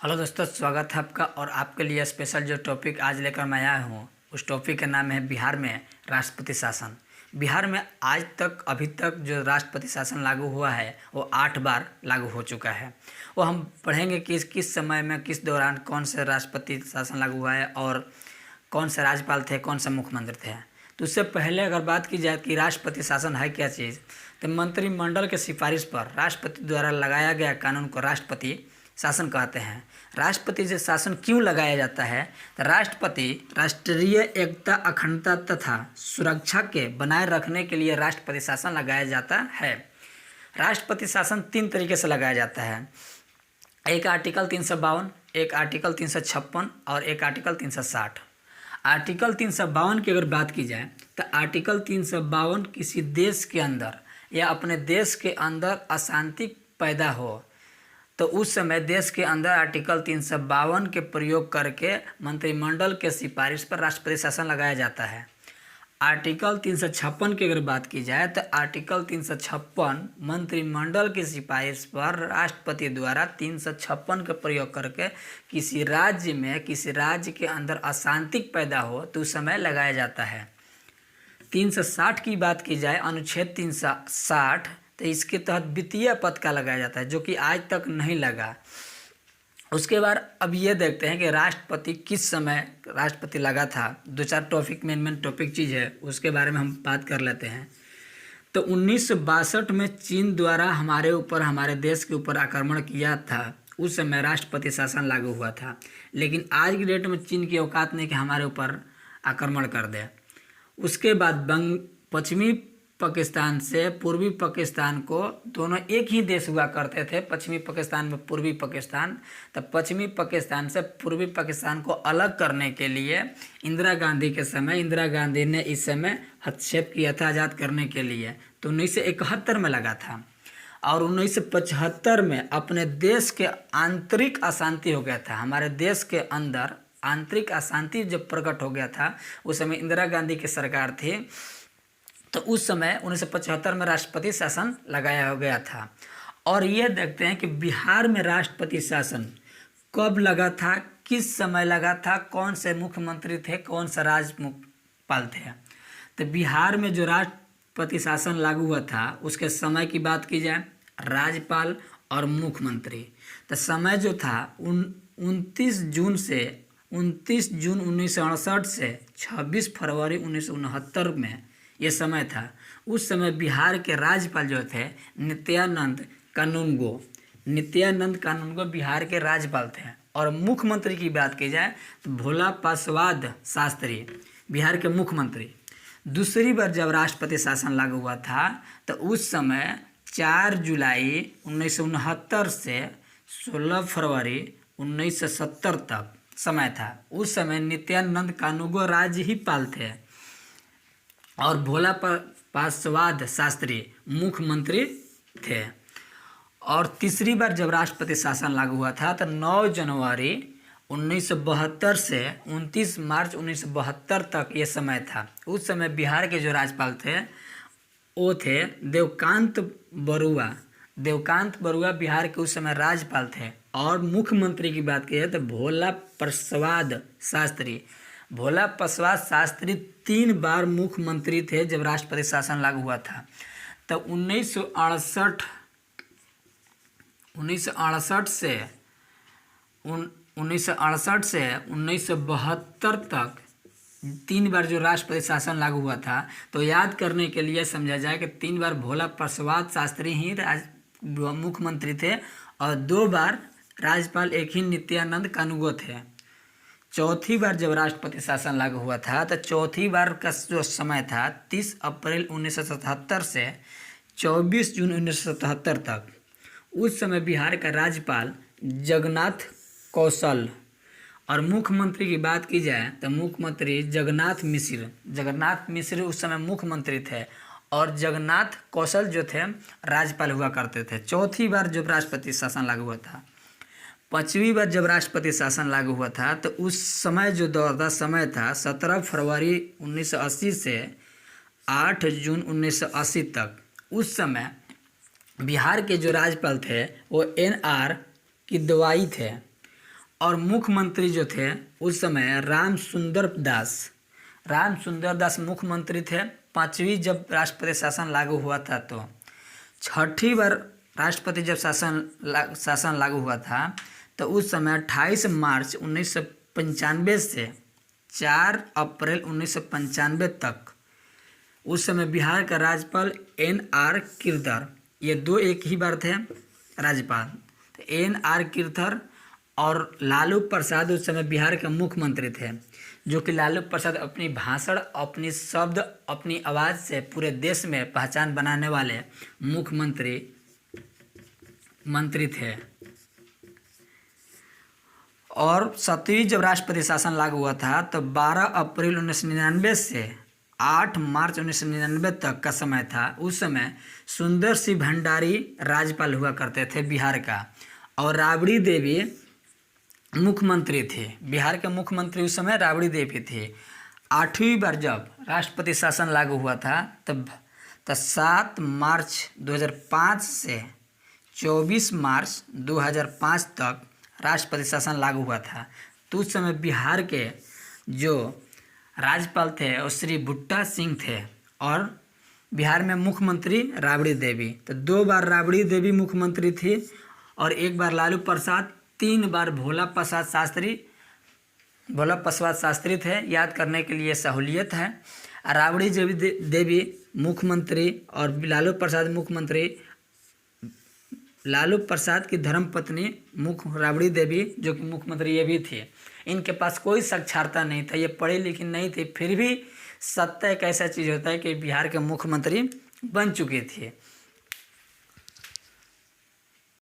Hello दोस्तों, स्वागत है आपका। और आपके लिए स्पेशल जो टॉपिक आज लेकर मैं आया हूँ उस टॉपिक का नाम है बिहार में राष्ट्रपति शासन। बिहार में आज तक अभी तक जो राष्ट्रपति शासन लागू हुआ है वो 8 बार लागू हो चुका है। वो हम पढ़ेंगे कि किस समय में किस दौरान कौन से राष्ट्रपति शासन लागू हुआ है और कौन से राज्यपाल थे, कौन से मुख्यमंत्री थे। तो उससे पहले अगर बात की जाए कि राष्ट्रपति शासन है क्या चीज़, तो मंत्रिमंडल के सिफारिश पर राष्ट्रपति द्वारा लगाया गया कानून को राष्ट्रपति शासन कहते हैं। राष्ट्रपति से शासन क्यों लगाया जाता है? तो राष्ट्रपति राष्ट्रीय एकता, अखंडता तथा सुरक्षा के बनाए रखने के लिए राष्ट्रपति शासन लगाया जाता है। राष्ट्रपति शासन 3 तरीके से लगाया जाता है। एक आर्टिकल 352, एक आर्टिकल 356 और एक आर्टिकल 360। आर्टिकल 352 की अगर बात की जाए तो आर्टिकल 352 किसी देश के अंदर या अपने देश के अंदर अशांति पैदा हो तो उस समय देश के अंदर आर्टिकल 352 के प्रयोग करके मंत्रिमंडल के सिफारिश पर राष्ट्रपति शासन लगाया जाता है। आर्टिकल 356 की अगर बात की जाए तो आर्टिकल 356 मंत्रिमंडल की सिफारिश पर राष्ट्रपति द्वारा 356 का प्रयोग करके किसी राज्य के अंदर अशांति पैदा हो तो उस समय लगाया जाता है। 360 की बात की जाए, अनुच्छेद 360, तो इसके तहत वित्तीय पद का लगाया जाता है जो कि आज तक नहीं लगा। उसके बाद अब ये देखते हैं कि राष्ट्रपति किस समय राष्ट्रपति लगा था। 2-4 टॉपिक मेन टॉपिक चीज़ है उसके बारे में हम बात कर लेते हैं। तो 1962 में चीन द्वारा हमारे देश के ऊपर आक्रमण किया था, उस समय राष्ट्रपति शासन लागू हुआ था। लेकिन आज की डेट में चीन की औकात नहीं कि हमारे ऊपर आक्रमण कर दे। उसके बाद पश्चिमी पाकिस्तान से पूर्वी पाकिस्तान को, दोनों एक ही देश हुआ करते थे, पश्चिमी पाकिस्तान में पूर्वी पाकिस्तान, तब पश्चिमी पाकिस्तान से पूर्वी पाकिस्तान को अलग करने के लिए इंदिरा गांधी ने इस समय हस्तक्षेप किया था आज़ाद करने के लिए। तो 1971 में लगा था और 1975 में अपने देश के आंतरिक अशांति हो गया था। हमारे देश के अंदर आंतरिक अशांति जब प्रकट हो गया था उस समय इंदिरा गांधी की सरकार थी, तो उस समय 1975 में राष्ट्रपति शासन लगाया गया था। और ये देखते हैं कि बिहार में राष्ट्रपति शासन कब लगा था, किस समय लगा था, कौन से मुख्यमंत्री थे, कौन सा राज्यपाल थे। तो बिहार में जो राष्ट्रपति शासन लागू हुआ था उसके समय की बात की जाए, राज्यपाल और मुख्यमंत्री, तो समय जो था 29 जून 1968 से 26 फरवरी 1969 में ये समय था। उस समय बिहार के राज्यपाल जो थे नित्यानंद कानूनगो बिहार के राज्यपाल थे। और मुख्यमंत्री की बात की जाए तो भोला प्रसाद शास्त्री बिहार के मुख्यमंत्री। दूसरी बार जब राष्ट्रपति शासन लागू हुआ था तो उस समय 4 जुलाई 1969 से 16 फरवरी 1970 तक समय था। उस समय नित्यानंद कानूनगो राज्यपाल थे और भोला प्रसाद शास्त्री मुख्यमंत्री थे। और तीसरी बार जब राष्ट्रपति शासन लागू हुआ था तो 9 जनवरी 1972 से 29 मार्च 1972 तक ये समय था। उस समय बिहार के जो राज्यपाल थे वो थे देवकांत बरुआ बिहार के उस समय राज्यपाल थे। और मुख्यमंत्री की बात की जाए तो भोला प्रसाद शास्त्री 3 बार मुख्यमंत्री थे जब राष्ट्रपति शासन लागू हुआ था। तो 1968 से 1972 तक 3 बार जो राष्ट्रपति शासन लागू हुआ था। तो याद करने के लिए समझा जाए कि 3 बार भोला प्रसाद शास्त्री ही मुख्यमंत्री थे और 2 बार राज्यपाल एक ही नित्यानंद कानूनगो थे। चौथी बार जब राष्ट्रपति शासन लागू हुआ था तो चौथी बार का जो समय था 30 अप्रैल 1977 से 24 जून 1977 तक। उस समय बिहार का राज्यपाल जगन्नाथ कौशल और मुख्यमंत्री की बात की जाए तो मुख्यमंत्री जगन्नाथ मिश्र उस समय मुख्यमंत्री थे और जगन्नाथ कौशल जो थे राज्यपाल हुआ करते थे। चौथी बार जब राष्ट्रपति शासन लागू हुआ था। 5वीं बार जब राष्ट्रपति शासन लागू हुआ था तो उस समय जो समय था 17 फरवरी 1980 से 8 जून 1980 तक। उस समय बिहार के जो राज्यपाल थे वो NR किदवाई थे और मुख्यमंत्री जो थे उस समय राम सुंदर दास मुख्यमंत्री थे। पांचवी जब राष्ट्रपति शासन लागू हुआ था तो छठी बार राष्ट्रपति जब शासन लागू हुआ था तो उस समय 28 मार्च 1995 से 4 अप्रैल 1995 तक उस समय बिहार का राज्यपाल NR गिरधर, ये दो एक ही बार थे राज्यपाल। तो NR गिरधर और लालू प्रसाद उस समय बिहार के मुख्यमंत्री थे, जो कि लालू प्रसाद अपनी भाषण, अपनी शब्द, अपनी आवाज़ से पूरे देश में पहचान बनाने वाले मंत्री थे। और 7वीं जब राष्ट्रपति शासन लागू हुआ था तो 12 अप्रैल 1999 से 8 मार्च 1999 तक का समय था। उस समय सुंदर सिंह भंडारी राज्यपाल हुआ करते थे बिहार का, और राबड़ी देवी मुख्यमंत्री थे। बिहार के मुख्यमंत्री उस समय राबड़ी देवी थे। 8वीं बार जब राष्ट्रपति शासन लागू हुआ था तब 7 मार्च 2005 से 24 मार्च 2005 तक राष्ट्रपति शासन लागू हुआ था। तो उस समय बिहार के जो राज्यपाल थे वो श्री भुट्टा सिंह थे, और बिहार में मुख्यमंत्री राबड़ी देवी। तो 2 बार राबड़ी देवी मुख्यमंत्री थी और 1 बार लालू प्रसाद, 3 बार भोला प्रसाद शास्त्री थे। याद करने के लिए सहूलियत है। राबड़ी देवी मुख्यमंत्री और लालू प्रसाद मुख्यमंत्री। लालू प्रसाद की धर्मपत्नी राबड़ी देवी जो कि मुख्यमंत्री ये भी थे। इनके पास कोई साक्षरता नहीं था, ये पढ़ी लिखी नहीं थी, फिर भी सत्ता एक ऐसा चीज़ होता है कि बिहार के मुख्यमंत्री बन चुके थे।